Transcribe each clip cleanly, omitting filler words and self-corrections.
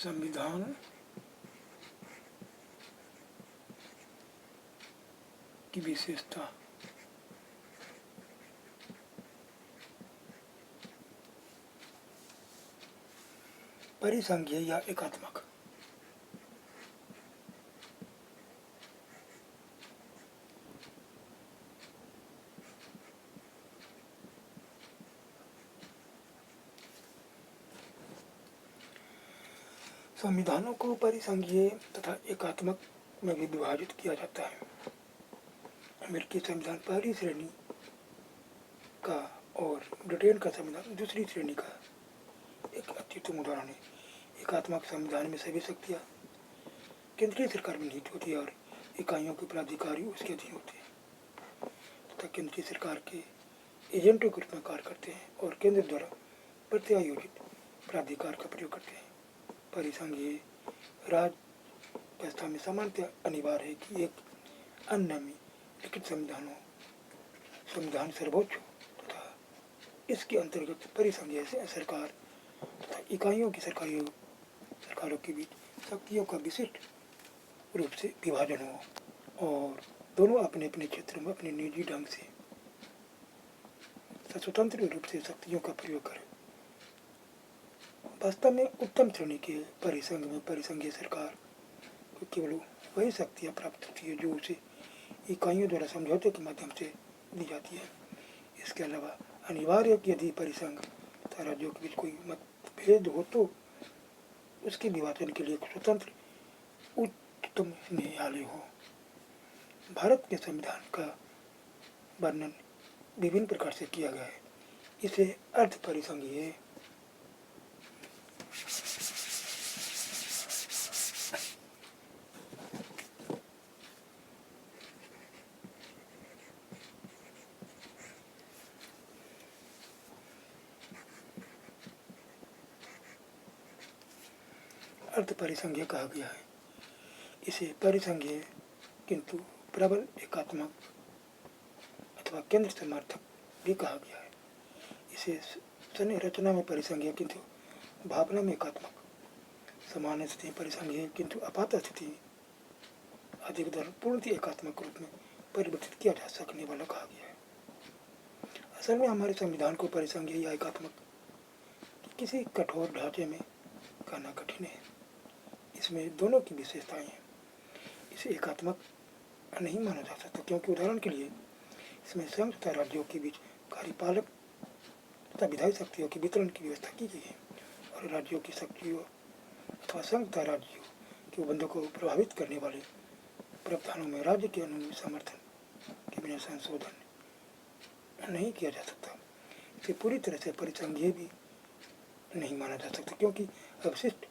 संविधान की विशेषता। परिसंघीय या एकात्मक। संविधानों को परिसंघीय तथा एकात्मक में भी विभाजित किया जाता है। अमेरिकी संविधान पहली श्रेणी का और ब्रिटेन का संविधान दूसरी श्रेणी का एक अत्युत्तम उदाहरण है। एकात्मक संविधान में सभी शक्तियाँ केंद्रीय सरकार में निहित होती है और इकाइयों के प्राधिकारी उसके अधीन होते हैं तथा केंद्रीय सरकार के एजेंटों के रूप में कार्य करते हैं और केंद्र द्वारा प्रत्यायोजित प्राधिकार का प्रयोग करते हैं। परिसंघीय राज व्यवस्था में सामान्यतः अनिवार्य है कि एक अन्य में लिखित संविधान सर्वोच्च हो तथा इसके अंतर्गत परिसंघीय से सरकार तथा इकाइयों की सरकारों के बीच शक्तियों का विशिष्ट रूप से विभाजन हो और दोनों अपने अपने क्षेत्रों में अपने निजी ढंग से स्वतंत्र रूप से शक्तियों का प्रयोग करें। वास्तव में उत्तम श्रेणी के परिसंघ में परिसंघीय सरकार को केवल वही शक्तियाँ प्राप्त होती है जो उसे इकाइयों द्वारा समझौते के माध्यम से दी जाती है। इसके अलावा अनिवार्य है कि यदि परिसंघ तथा राज्यों के बीच कोई मतभेद हो तो उसके विभाजन के लिए एक स्वतंत्र उच्चतम न्यायालय हो। भारत के संविधान का वर्णन विभिन्न प्रकार से किया गया है। इसे अर्ध परिसंघीय अर्ध परिसंघीय कहा गया है। इसे परिसंघीय किंतु प्रबल एकात्मक अथवा केंद्र समर्थक भी कहा गया है। इसे संरचना में परिसंघीय किंतु भावना में एकात्मक, सामान्य स्थिति परिसंघीय किंतु आपात स्थिति अधिकतर पूर्णतः एकात्मक रूप में परिवर्तित किया जा सकने वाला कहा गया है। असल में हमारे संविधान को परिसंघीय या एकात्मक किसी कठोर ढांचे में कहना कठिन है। इसमें दोनों की विशेषताएं हैं। इसे एकात्मक नहीं माना जा सकता क्योंकि उदाहरण के लिए इसमें संघ तथा राज्यों के बीच कार्यपालक तथा विधायी शक्तियों के वितरण की व्यवस्था की गई है और राज्यों की शक्तियों अथवा संघ तथा राज्यों के बंधों को प्रभावित करने वाले प्रावधानों में राज्य के समर्थन के बिना संशोधन नहीं किया जा सकता। इसे पूरी तरह से परिसंघीय भी नहीं माना जा सकता क्योंकि अवशिष्ट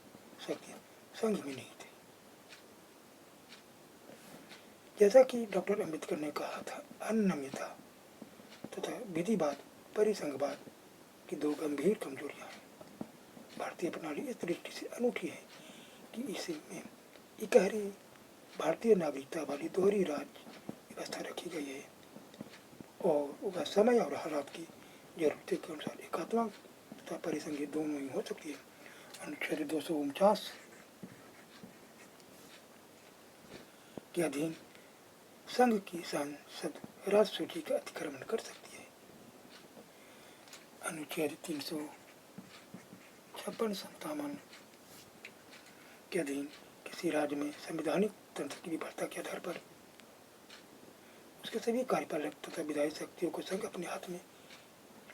शक्तियाँ संघ में नहीं थी। जैसा कि डॉक्टर अम्बेडकर ने कहा था, अनियमितता तथा विधिवाद परिसंघवाद की दो गंभीर कमजोरियां हैं। भारतीय प्रणाली इस दृष्टि से अनूठी है कि इसमें इकहरी भारतीय नागरिकता वाली दोहरी राज्य व्यवस्था रखी गई है और वह समय और हालात की जरूरतों के अनुसार एकात्मक तथा परिसंघीय दोनों ही हो सकती है। अनुच्छेद 249 के अधीन संघ की संसद राज्य सूची का अतिक्रमण कर सकती है। अनुच्छेद 356-57 के अधीन किसी राज्य में संवैधानिक तंत्र की विफलता के आधार पर उसके सभी कार्यपालक तथा विधायी शक्तियों को संघ अपने हाथ में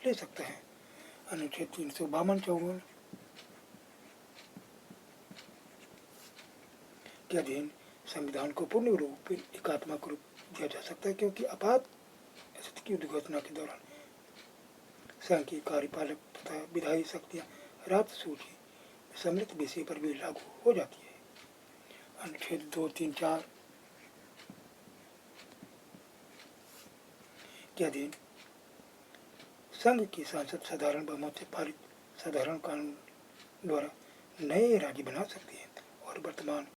ले सकता है। अनुच्छेद 352-54 के अधीन संविधान को पूर्ण रूप एकात्मक रूप दिया जा सकता है क्योंकि आपात स्थिति की दुर्घटना के दौरान संघ की कार्यपालक तथा विधायी शक्तियाँ राज्य सूची सम्मिलित विषय पर भी लागू हो जाती है। अनुच्छेद 234 के अधीन संघ की संसद साधारण बहुमत से पारित साधारण कानून द्वारा नए राज्य बना सकती है और वर्तमान